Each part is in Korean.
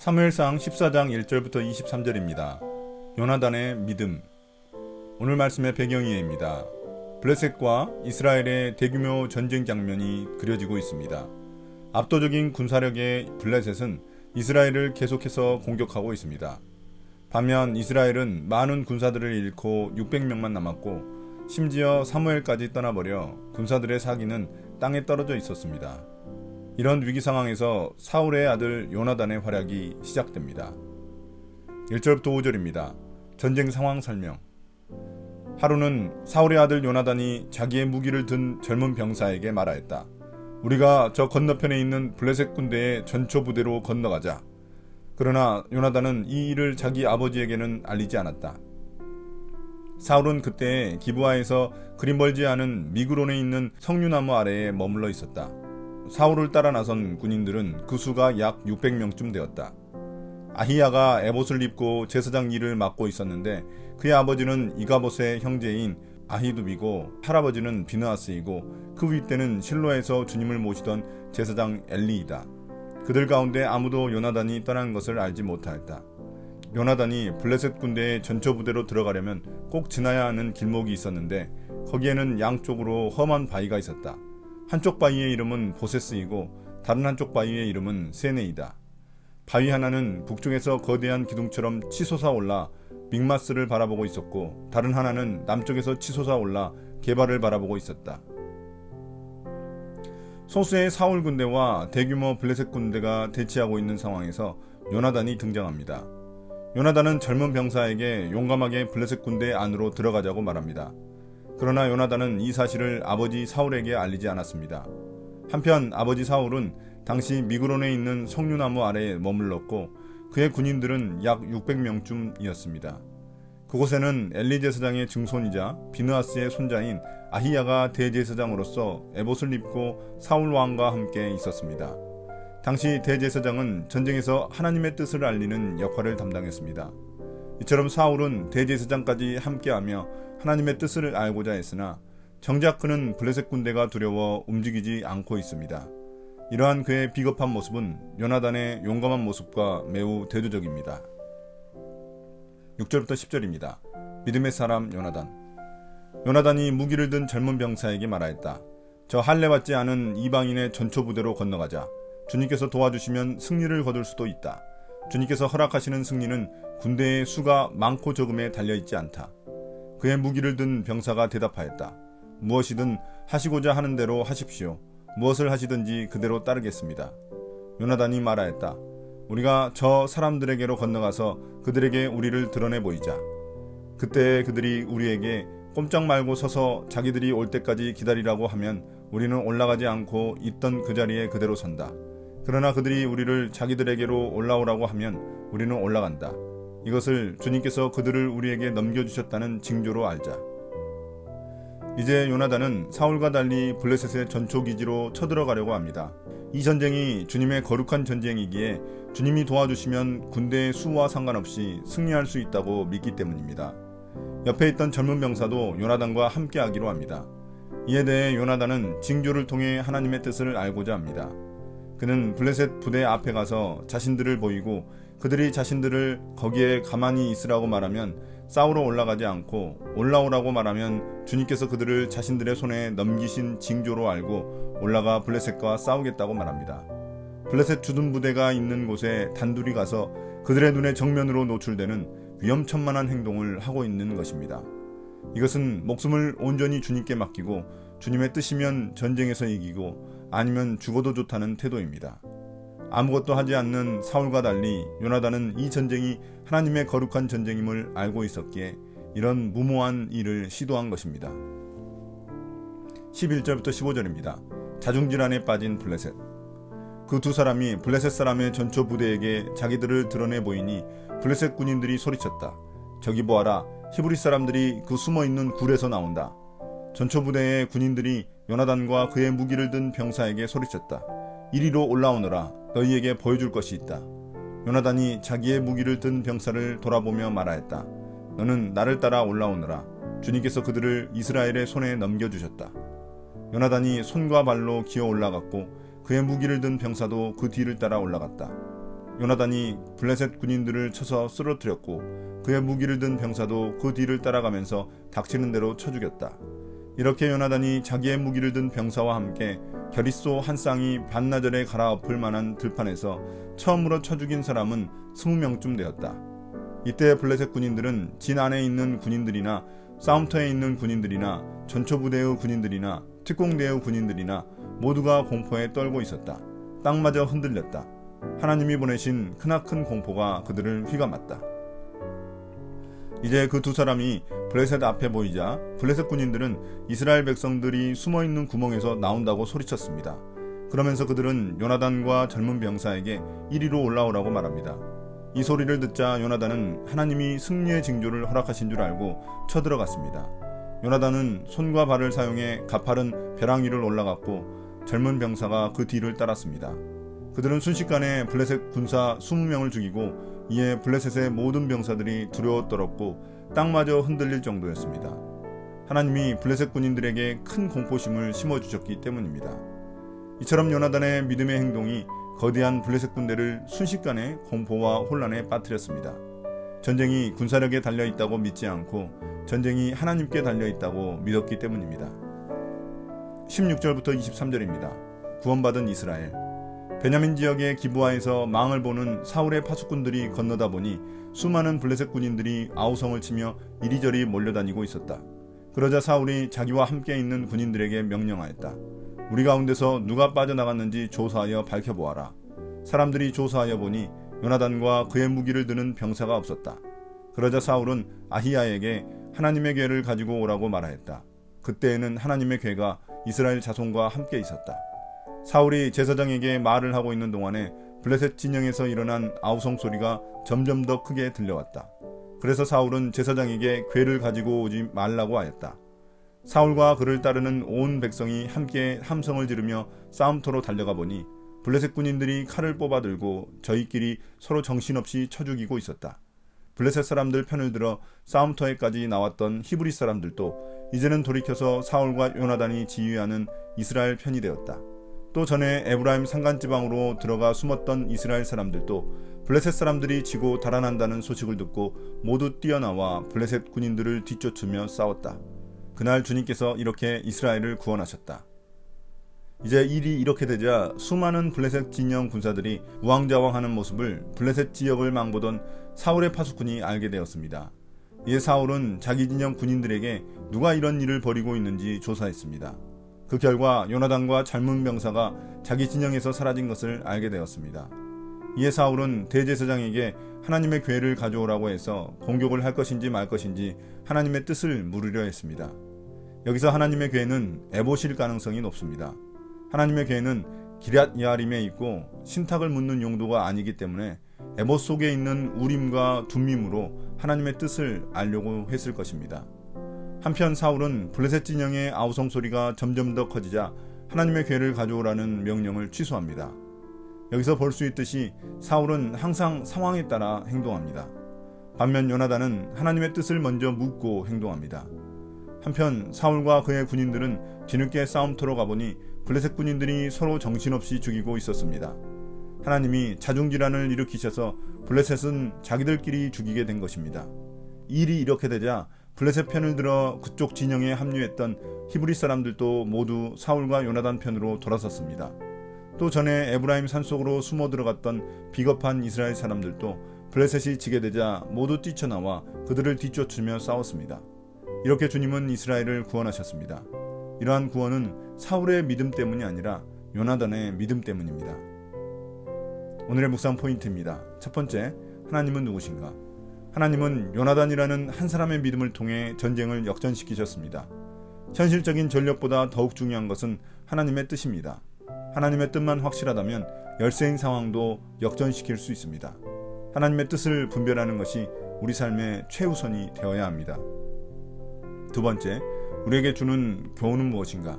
사무엘상 14장 1절부터 23절입니다. 요나단의 믿음. 오늘 말씀의 배경이입니다. 블레셋과 이스라엘의 대규모 전쟁 장면이 그려지고 있습니다. 압도적인 군사력의 블레셋은 이스라엘을 계속해서 공격하고 있습니다. 반면 이스라엘은 많은 군사들을 잃고 600명만 남았고 심지어 사무엘까지 떠나버려 군사들의 사기는 땅에 떨어져 있었습니다. 이런 위기 상황에서 사울의 아들 요나단의 활약이 시작됩니다. 1절부터 5절입니다. 전쟁 상황 설명. 하루는 사울의 아들 요나단이 자기의 무기를 든 젊은 병사에게 말하였다. 우리가 저 건너편에 있는 블레셋 군대의 전초 부대로 건너가자. 그러나 요나단은 이 일을 자기 아버지에게는 알리지 않았다. 사울은 그때 기브아에서 그리 멀지 않은 미그론에 있는 석류나무 아래에 머물러 있었다. 사울을 따라 나선 군인들은 그 수가 약 600명쯤 되었다. 아히야가 에봇을 입고 제사장 일을 맡고 있었는데 그의 아버지는 이가봇의 형제인 아히두비고 할아버지는 비느하스이고 그 윗대는 실로에서 주님을 모시던 제사장 엘리이다. 그들 가운데 아무도 요나단이 떠난 것을 알지 못하였다. 요나단이 블레셋 군대의 전초 부대로 들어가려면 꼭 지나야 하는 길목이 있었는데 거기에는 양쪽으로 험한 바위가 있었다. 한쪽 바위의 이름은 보세스이고 다른 한쪽 바위의 이름은 세네이다. 바위 하나는 북쪽에서 거대한 기둥처럼 치솟아 올라 믹마스를 바라보고 있었고 다른 하나는 남쪽에서 치솟아 올라 게발을 바라보고 있었다. 소수의 사울 군대와 대규모 블레셋 군대가 대치하고 있는 상황에서 요나단이 등장합니다. 요나단은 젊은 병사에게 용감하게 블레셋 군대 안으로 들어가자고 말합니다. 그러나 요나단은 이 사실을 아버지 사울에게 알리지 않았습니다. 한편 아버지 사울은 당시 미그론에 있는 석류나무 아래에 머물렀고 그의 군인들은 약 600명쯤이었습니다. 그곳에는 엘리 제사장의 증손이자 비느하스의 손자인 아히야가 대제사장으로서 에봇을 입고 사울 왕과 함께 있었습니다. 당시 대제사장은 전쟁에서 하나님의 뜻을 알리는 역할을 담당했습니다. 이처럼 사울은 대제사장까지 함께하며 하나님의 뜻을 알고자 했으나 정작 그는 블레셋 군대가 두려워 움직이지 않고 있습니다. 이러한 그의 비겁한 모습은 요나단의 용감한 모습과 매우 대조적입니다. 6절부터 10절입니다. 믿음의 사람 요나단. 요나단이 무기를 든 젊은 병사에게 말하였다. 저 할례받지 않은 이방인의 전초 부대로 건너가자. 주님께서 도와주시면 승리를 거둘 수도 있다. 주님께서 허락하시는 승리는 군대의 수가 많고 적음에 달려있지 않다. 그의 무기를 든 병사가 대답하였다. 무엇이든 하시고자 하는 대로 하십시오. 무엇을 하시든지 그대로 따르겠습니다. 요나단이 말하였다. 우리가 저 사람들에게로 건너가서 그들에게 우리를 드러내 보이자. 그때 그들이 우리에게 꼼짝 말고 서서 자기들이 올 때까지 기다리라고 하면 우리는 올라가지 않고 있던 그 자리에 그대로 선다. 그러나 그들이 우리를 자기들에게로 올라오라고 하면 우리는 올라간다. 이것을 주님께서 그들을 우리에게 넘겨주셨다는 징조로 알자. 이제 요나단은 사울과 달리 블레셋의 전초기지로 쳐들어가려고 합니다. 이 전쟁이 주님의 거룩한 전쟁이기에 주님이 도와주시면 군대의 수와 상관없이 승리할 수 있다고 믿기 때문입니다. 옆에 있던 젊은 병사도 요나단과 함께하기로 합니다. 이에 대해 요나단은 징조를 통해 하나님의 뜻을 알고자 합니다. 그는 블레셋 부대 앞에 가서 자신들을 보이고 그들이 자신들을 거기에 가만히 있으라고 말하면 싸우러 올라가지 않고 올라오라고 말하면 주님께서 그들을 자신들의 손에 넘기신 징조로 알고 올라가 블레셋과 싸우겠다고 말합니다. 블레셋 주둔 부대가 있는 곳에 단둘이 가서 그들의 눈에 정면으로 노출되는 위험천만한 행동을 하고 있는 것입니다. 이것은 목숨을 온전히 주님께 맡기고 주님의 뜻이면 전쟁에서 이기고 아니면 죽어도 좋다는 태도입니다. 아무것도 하지 않는 사울과 달리 요나단은 이 전쟁이 하나님의 거룩한 전쟁임을 알고 있었기에 이런 무모한 일을 시도한 것입니다. 11절부터 15절입니다. 자중질환에 빠진 블레셋. 그 두 사람이 블레셋 사람의 전초 부대에게 자기들을 드러내 보이니 블레셋 군인들이 소리쳤다. 저기 보아라, 히브리 사람들이 그 숨어있는 굴에서 나온다. 전초 부대의 군인들이 요나단과 그의 무기를 든 병사에게 소리쳤다. 이리로 올라오너라. 너희에게 보여줄 것이 있다. 요나단이 자기의 무기를 든 병사를 돌아보며 말하였다. 너는 나를 따라 올라오너라. 주님께서 그들을 이스라엘의 손에 넘겨주셨다. 요나단이 손과 발로 기어 올라갔고 그의 무기를 든 병사도 그 뒤를 따라 올라갔다. 요나단이 블레셋 군인들을 쳐서 쓰러뜨렸고 그의 무기를 든 병사도 그 뒤를 따라가면서 닥치는 대로 쳐 죽였다. 이렇게 요나단이 자기의 무기를 든 병사와 함께 겨릿소 한 쌍이 반나절에 갈아엎을 만한 들판에서 처음으로 쳐 죽인 사람은 20명쯤 되었다. 이때 블레셋 군인들은 진 안에 있는 군인들이나 싸움터에 있는 군인들이나 전초부대의 군인들이나 특공대의 군인들이나 모두가 공포에 떨고 있었다. 땅마저 흔들렸다. 하나님이 보내신 크나큰 공포가 그들을 휘감았다. 이제 그 두 사람이 블레셋 앞에 보이자 블레셋 군인들은 이스라엘 백성들이 숨어있는 구멍에서 나온다고 소리쳤습니다. 그러면서 그들은 요나단과 젊은 병사에게 이리로 올라오라고 말합니다. 이 소리를 듣자 요나단은 하나님이 승리의 징조를 허락하신 줄 알고 쳐들어갔습니다. 요나단은 손과 발을 사용해 가파른 벼랑 위를 올라갔고 젊은 병사가 그 뒤를 따랐습니다. 그들은 순식간에 블레셋 군사 20명을 죽이고 이에 블레셋의 모든 병사들이 두려워 떨었고 땅마저 흔들릴 정도였습니다. 하나님이 블레셋 군인들에게 큰 공포심을 심어주셨기 때문입니다. 이처럼 요나단의 믿음의 행동이 거대한 블레셋 군대를 순식간에 공포와 혼란에 빠뜨렸습니다. 전쟁이 군사력에 달려있다고 믿지 않고 전쟁이 하나님께 달려있다고 믿었기 때문입니다. 16절부터 23절입니다. 구원받은 이스라엘. 베냐민 지역의 기브아에서 망을 보는 사울의 파수꾼들이 건너다 보니 수많은 블레셋 군인들이 아우성을 치며 이리저리 몰려다니고 있었다. 그러자 사울이 자기와 함께 있는 군인들에게 명령하였다. 우리 가운데서 누가 빠져나갔는지 조사하여 밝혀보아라. 사람들이 조사하여 보니 요나단과 그의 무기를 드는 병사가 없었다. 그러자 사울은 아히야에게 하나님의 궤를 가지고 오라고 말하였다. 그때에는 하나님의 궤가 이스라엘 자손과 함께 있었다. 사울이 제사장에게 말을 하고 있는 동안에 블레셋 진영에서 일어난 아우성 소리가 점점 더 크게 들려왔다. 그래서 사울은 제사장에게 궤를 가지고 오지 말라고 하였다. 사울과 그를 따르는 온 백성이 함께 함성을 지르며 싸움터로 달려가 보니 블레셋 군인들이 칼을 뽑아 들고 저희끼리 서로 정신없이 쳐 죽이고 있었다. 블레셋 사람들 편을 들어 싸움터에까지 나왔던 히브리 사람들도 이제는 돌이켜서 사울과 요나단이 지휘하는 이스라엘 편이 되었다. 또 전에 에브라임 산간지방으로 들어가 숨었던 이스라엘 사람들도 블레셋 사람들이 지고 달아난다는 소식을 듣고 모두 뛰어나와 블레셋 군인들을 뒤쫓으며 싸웠다. 그날 주님께서 이렇게 이스라엘을 구원하셨다. 이제 일이 이렇게 되자 수많은 블레셋 진영 군사들이 우왕좌왕하는 모습을 블레셋 지역을 망보던 사울의 파수꾼이 알게 되었습니다. 이에 사울은 자기 진영 군인들에게 누가 이런 일을 벌이고 있는지 조사했습니다. 그 결과 요나단과 젊은 병사가 자기 진영에서 사라진 것을 알게 되었습니다. 이에 사울은 대제사장에게 하나님의 궤를 가져오라고 해서 공격을 할 것인지 말 것인지 하나님의 뜻을 물으려 했습니다. 여기서 하나님의 궤는 에봇일 가능성이 높습니다. 하나님의 궤는 기럇 여아림에 있고 신탁을 묻는 용도가 아니기 때문에 에봇 속에 있는 우림과 둠밈으로 하나님의 뜻을 알려고 했을 것입니다. 한편 사울은 블레셋 진영의 아우성 소리가 점점 더 커지자 하나님의 궤를 가져오라는 명령을 취소합니다. 여기서 볼 수 있듯이 사울은 항상 상황에 따라 행동합니다. 반면 요나단은 하나님의 뜻을 먼저 묻고 행동합니다. 한편 사울과 그의 군인들은 뒤늦게 싸움터로 가보니 블레셋 군인들이 서로 정신없이 죽이고 있었습니다. 하나님이 자중질환을 일으키셔서 블레셋은 자기들끼리 죽이게 된 것입니다. 일이 이렇게 되자 블레셋 편을 들어 그쪽 진영에 합류했던 히브리 사람들도 모두 사울과 요나단 편으로 돌아섰습니다. 또 전에 에브라임 산속으로 숨어 들어갔던 비겁한 이스라엘 사람들도 블레셋이 지게 되자 모두 뛰쳐나와 그들을 뒤쫓으며 싸웠습니다. 이렇게 주님은 이스라엘을 구원하셨습니다. 이러한 구원은 사울의 믿음 때문이 아니라 요나단의 믿음 때문입니다. 오늘의 묵상 포인트입니다. 첫 번째, 하나님은 누구신가? 하나님은 요나단이라는 한 사람의 믿음을 통해 전쟁을 역전시키셨습니다. 현실적인 전력보다 더욱 중요한 것은 하나님의 뜻입니다. 하나님의 뜻만 확실하다면 열세인 상황도 역전시킬 수 있습니다. 하나님의 뜻을 분별하는 것이 우리 삶의 최우선이 되어야 합니다. 두 번째, 우리에게 주는 교훈은 무엇인가?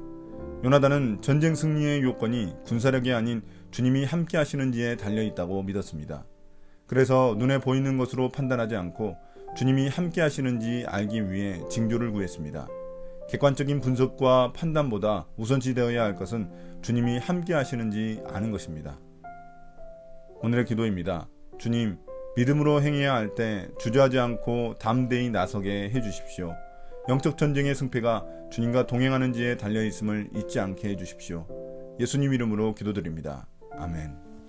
요나단은 전쟁 승리의 요건이 군사력이 아닌 주님이 함께 하시는지에 달려있다고 믿었습니다. 그래서 눈에 보이는 것으로 판단하지 않고 주님이 함께 하시는지 알기 위해 징조를 구했습니다. 객관적인 분석과 판단보다 우선시 되어야 할 것은 주님이 함께 하시는지 아는 것입니다. 오늘의 기도입니다. 주님, 믿음으로 행해야 할 때 주저하지 않고 담대히 나서게 해주십시오. 영적 전쟁의 승패가 주님과 동행하는 지에 달려있음을 잊지 않게 해주십시오. 예수님 이름으로 기도드립니다. 아멘.